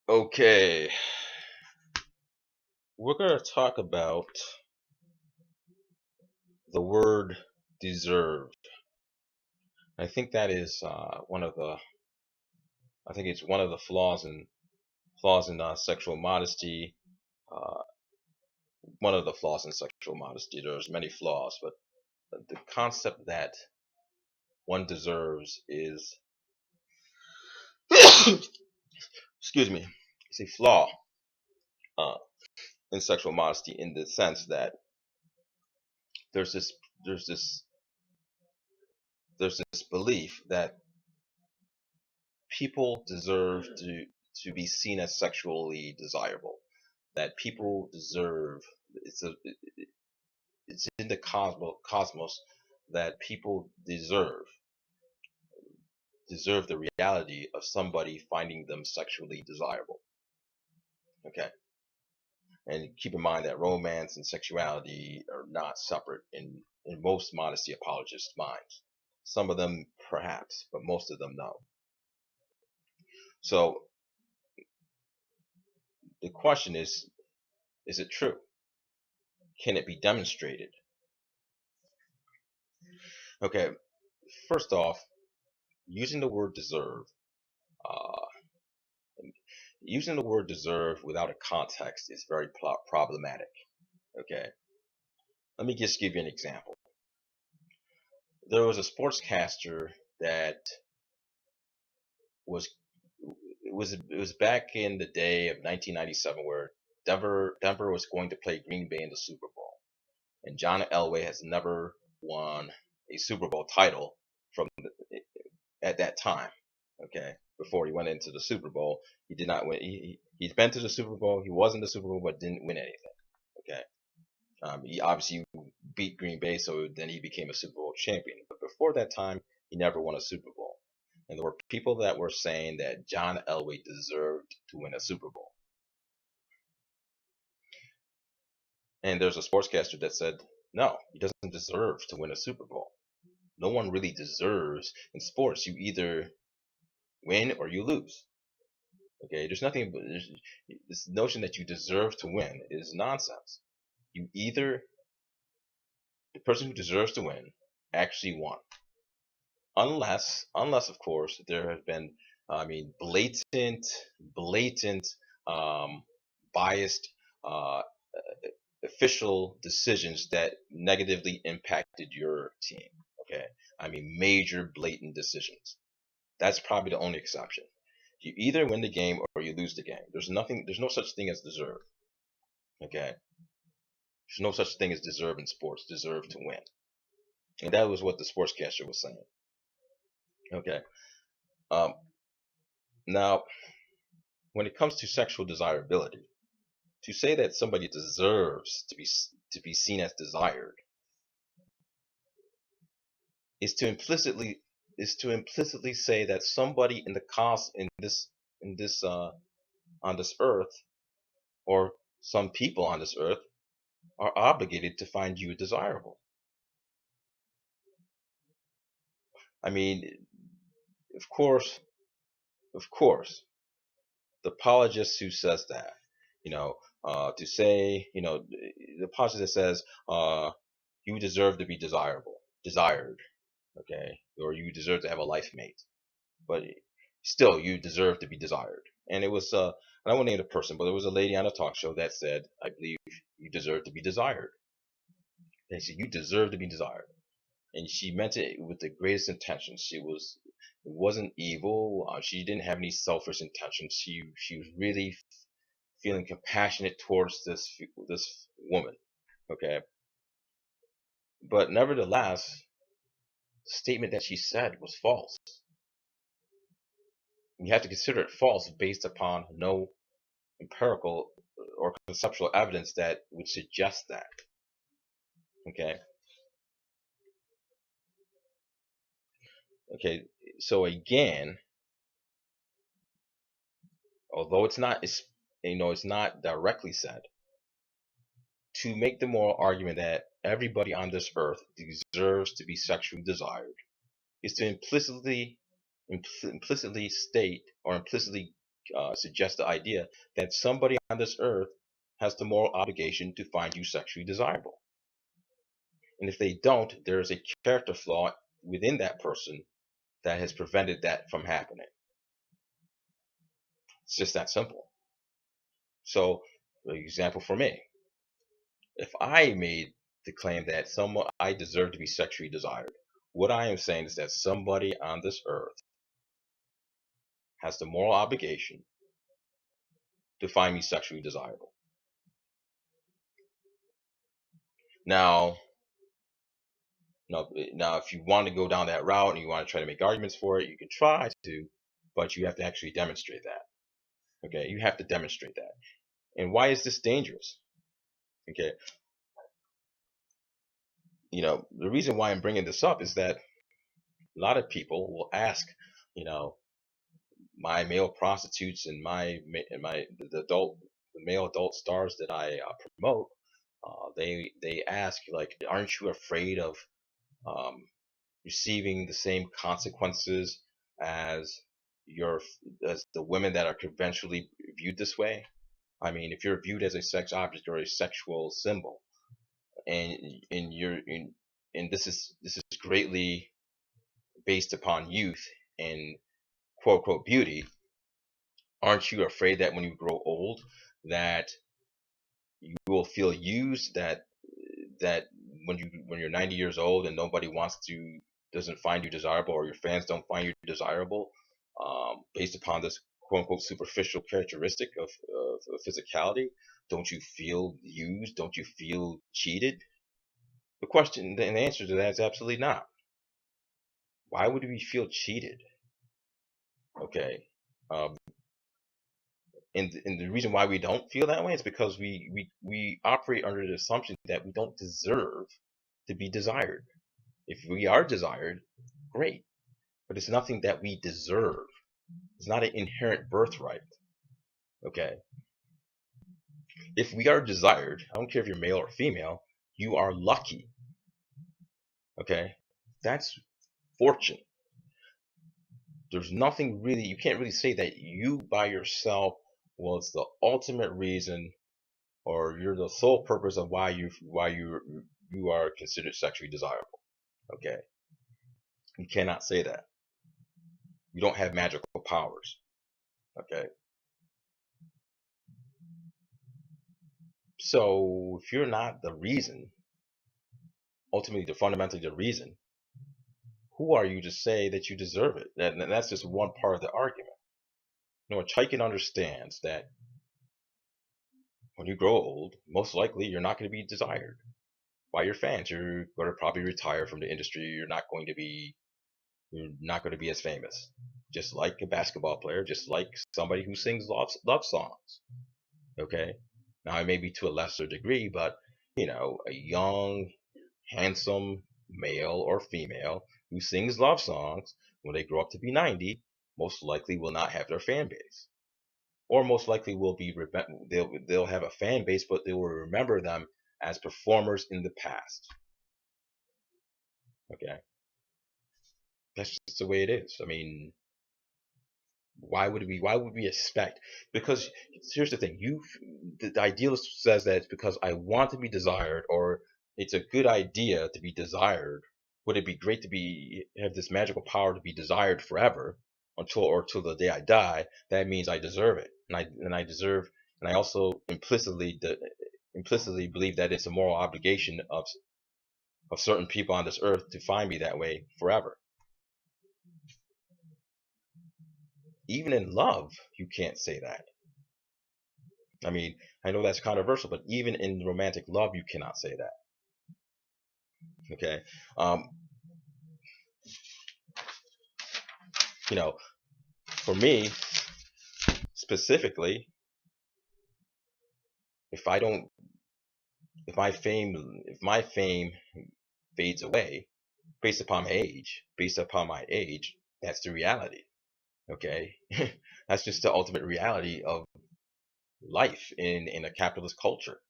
Okay, we're going to talk about the word deserve. I think that is I think it's one of the flaws in sexual modesty. Uh, One of the flaws in sexual modesty. There's many flaws, but the concept that one deserves is, excuse me, it's a flaw uh, in sexual modesty in the sense that there's this there's this there's this belief that people deserve to be seen as sexually desirable. That people deserve it's in the cosmos that people deserve the reality of somebody finding them sexually desirable. Okay, and keep in mind that romance and sexuality are not separate in most modesty apologists' minds. Some of them perhaps, but most of them no. So the question is it true? Can it be demonstrated? Okay, first off, using the word deserve, uh, using the word deserve without a context is very problematic. Okay, let me just give you an example. There was a sportscaster that was it was back in the day of 1997 where Denver was going to play Green Bay in the Super Bowl, and John Elway has never won a Super Bowl title from at that time. Okay, before he went into the Super Bowl, he did not win. He's been to the Super Bowl. He was in the Super Bowl, but didn't win anything. Okay, he obviously beat Green Bay, so then he became a Super Bowl champion. But before that time, he never won a Super Bowl. And there were people that were saying that John Elway deserved to win a Super Bowl. And there's a sportscaster that said, no, he doesn't deserve to win a Super Bowl. No one really deserves in sports. You either win or you lose. Okay, there's nothing. This notion that you deserve to win is nonsense. You either the person who deserves to win actually won, unless of course there have been, I mean, blatant, um, biased uh, official decisions that negatively impacted your team. Okay, I mean, major blatant decisions. That's probably the only exception. You either win the game or you lose the game. There's no such thing as deserve. Okay, there's no such thing as deserve in sports. Deserve to win, and that was what the sportscaster was saying. Okay, um, now when it comes to sexual desirability, to say that somebody deserves to be seen as desired is to implicitly say that somebody in the cos in this on this earth, or some people on this earth, are obligated to find you desirable. I mean, of course, of course, the apologist who says that, you know, to say, the apologist that says, you deserve to be desired, okay, or you deserve to have a life mate, but still, you deserve to be desired. And it was, I won't name the person, but there was a lady on a talk show that said, I believe you deserve to be desired. They said, you deserve to be desired. And she meant it with the greatest intentions. It wasn't evil. She didn't have any selfish intentions. She was really feeling compassionate towards this woman. Okay, but nevertheless, the statement that she said was false. You have to consider it false based upon no empirical or conceptual evidence that would suggest that. Okay, okay. So again, although it's not directly said, to make the moral argument that everybody on this earth deserves to be sexually desired is to implicitly state or implicitly suggests the idea that somebody on this earth has the moral obligation to find you sexually desirable. And if they don't, there is a character flaw within that person that has prevented that from happening. It's just that simple. So, for example, for me, if I made the claim that someone I deserve to be sexually desired, what I am saying is that somebody on this earth has the moral obligation to find me sexually desirable. Now, now, if you want to go down that route and you want to try to make arguments for it, you can try to, but you have to actually demonstrate that. Okay, you have to demonstrate that. And why is this dangerous? Okay, the reason why I'm bringing this up is that a lot of people will ask, you know, my male prostitutes and the male adult stars that I promote, they ask like, aren't you afraid of um, receiving the same consequences as your as the women that are conventionally viewed this way? I mean, if you're viewed as a sex object or a sexual symbol, and and you're in, and this is greatly based upon youth and quote unquote beauty, aren't you afraid that when you grow old that you will feel used, that when you're 90 years old and nobody doesn't find you desirable, or your fans don't find you desirable, based upon this quote unquote superficial characteristic of physicality? Don't you feel used? Don't you feel cheated? The question and the answer to that is absolutely not. Why would we feel cheated? Okay. Um, and the reason why we don't feel that way is because we operate under the assumption that we don't deserve to be desired. If we are desired, great. But it's nothing that we deserve. It's not an inherent birthright. Okay. If we are desired, I don't care if you're male or female, you are lucky. Okay. That's fortune. There's nothing really, you can't really say that you by yourself was the ultimate reason, or you're the sole purpose of why you are considered sexually desirable. Okay. You cannot say that. You don't have magical powers. Okay. So if you're not the reason, ultimately fundamentally the reason, who are you to say that you deserve it? And that's just one part of the argument. Chaikin understands that when you grow old, most likely you're not going to be desired by your fans. You're going to probably retire from the industry. You're not going to be as famous. Just like a basketball player, just like somebody who sings love songs. Okay? Now it may be to a lesser degree, but a young, handsome male or female who sings love songs, when they grow up to be 90, most likely will not have their fan base. Or most likely they'll have a fan base, but they will remember them as performers in the past. Okay? That's just the way it is. I mean, why would we expect? Because here's the thing: the idealist says that it's because I want to be desired, or it's a good idea to be desired. Would it be great to have this magical power to be desired forever, until the day I die? That means I deserve it, and I also implicitly believe that it's a moral obligation of certain people on this earth to find me that way forever. Even in love, you can't say that. I mean, I know that's controversial, but even in romantic love, you cannot say that. Okay. Um, you know, for me specifically, if I don't, if my fame fades away based upon my age, that's the reality. Okay. That's just the ultimate reality of life in a capitalist culture.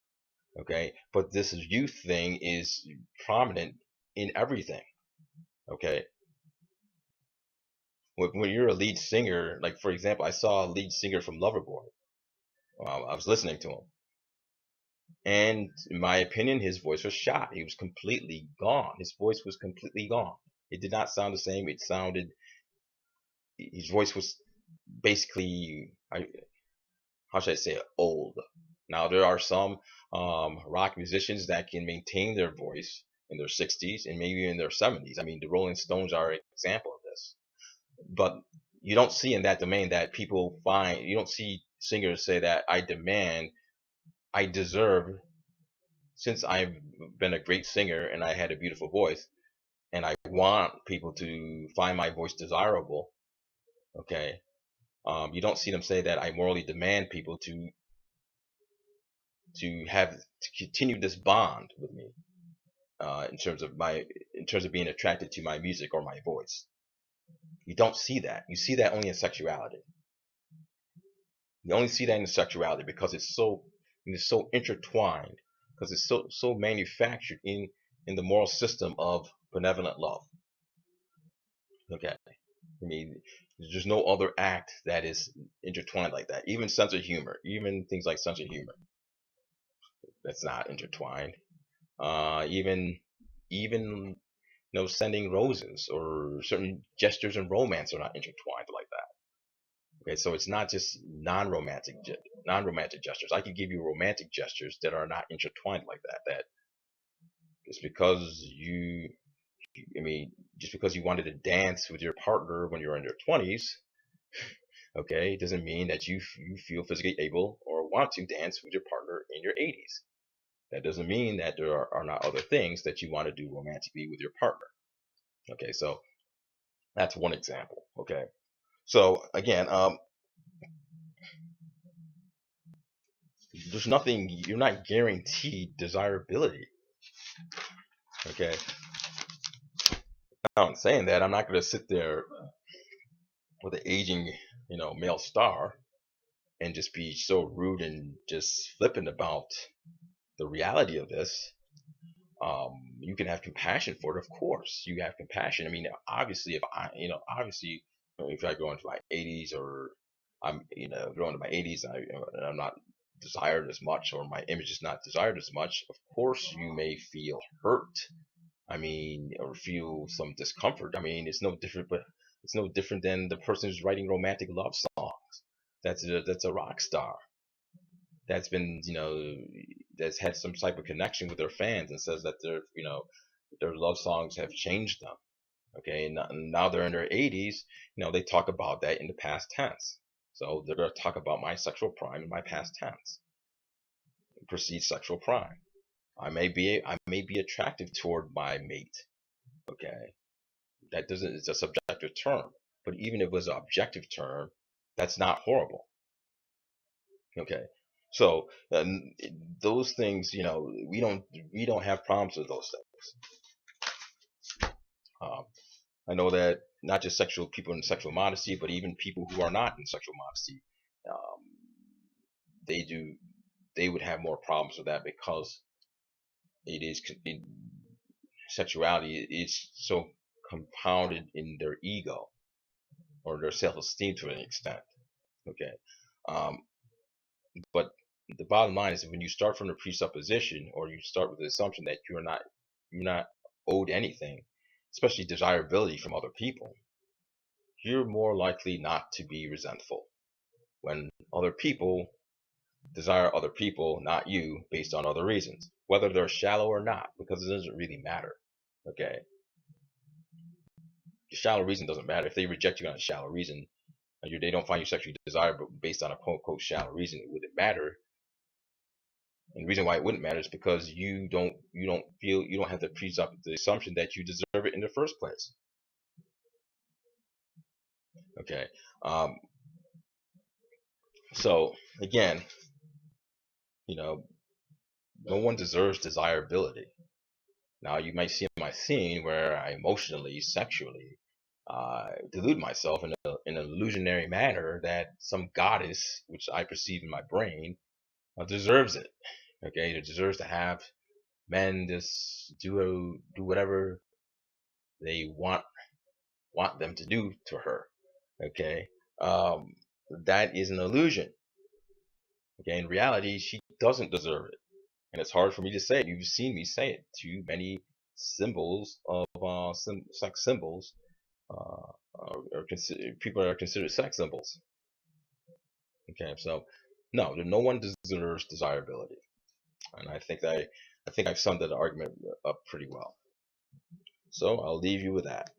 Okay. But this youth thing is prominent in everything. Okay. When you're a lead singer, like for example, I saw a lead singer from Loverboy. I was listening to him, and in my opinion, his voice was shot. He was completely gone. His voice was completely gone. It did not sound the same. It sounded, his voice was basically, how should I say it, old. Now there are some rock musicians that can maintain their voice in their 60s and maybe in their 70s. I mean, the Rolling Stones are an example of this. But you don't see in that domain that people find, you don't see singers say that I demand, I deserve, since I've been a great singer and I had a beautiful voice and I want people to find my voice desirable. Okay. You don't see them say that I morally demand people to have to continue this bond with me, in terms of being attracted to my music or my voice. You don't see that. You see that only in sexuality. You only see that in sexuality because it's so intertwined, because it's so manufactured in the moral system of benevolent love. Okay. I mean, there's no other act that is intertwined like that. Even sense of humor, even things like sense of humor, that's not intertwined. Even sending roses or certain gestures in romance are not intertwined like that. Okay, so it's not just non-romantic gestures. I could give you romantic gestures that are not intertwined like that. That just because I mean, just because you wanted to dance with your partner when you're in your 20s, okay, doesn't mean that you feel physically able or want to dance with your partner in your 80s. That doesn't mean that there are not other things that you want to do romantically with your partner. Okay, so that's one example. Okay, so again, there's nothing, you're not guaranteed desirability. Okay, now in saying that, I'm not going to sit there with an aging, male star and just be so rude and just flippant about the reality of this. You can have compassion for it, of course. You have compassion. I mean, obviously, if I go into my 80s, or I'm, growing into my 80s, and I'm not desired as much, or my image is not desired as much, of course, you may feel hurt. I mean, or feel some discomfort. I mean, it's no different than the person who's writing romantic love songs. That's a rock star that's been, that's had some type of connection with their fans and says that their love songs have changed them. Okay, and now they're in their 80s. They talk about that in the past tense. So they're going to talk about my sexual prime in my past tense. Proceed sexual prime. I may be attractive toward my mate. Okay, that doesn't. It's a subjective term. But even if it was an objective term, that's not horrible. Okay, so those things, we don't have problems with those things. I know that not just sexual people in sexual modesty, but even people who are not in sexual modesty, um, they do they would have more problems with that because it is sexuality is so compounded in their ego or their self-esteem to an extent. Okay, um, but the bottom line is when you start from the presupposition, or you start with the assumption that you're not owed anything, especially desirability from other people, you're more likely not to be resentful when other people desire other people, not you, based on other reasons, whether they're shallow or not, because it doesn't really matter. Okay, the shallow reason doesn't matter. If they reject you on a shallow reason, they don't find you sexually desirable based on a quote unquote shallow reason, it wouldn't matter. And the reason why it wouldn't matter is because you don't have the assumption that you deserve it in the first place. Okay, um, so again, no one deserves desirability. Now you might see my scene where I emotionally, sexually delude myself in an illusionary manner that some goddess, which I perceive in my brain, deserves it. Okay, it deserves to have men just do whatever they want them to do to her. Okay, um, that is an illusion. Okay, in reality, she doesn't deserve it, and it's hard for me to say it. You've seen me say it. Too many symbols of sex symbols people are considered sex symbols. Okay, so no one deserves desirability, and I think I've summed that argument up pretty well. So I'll leave you with that.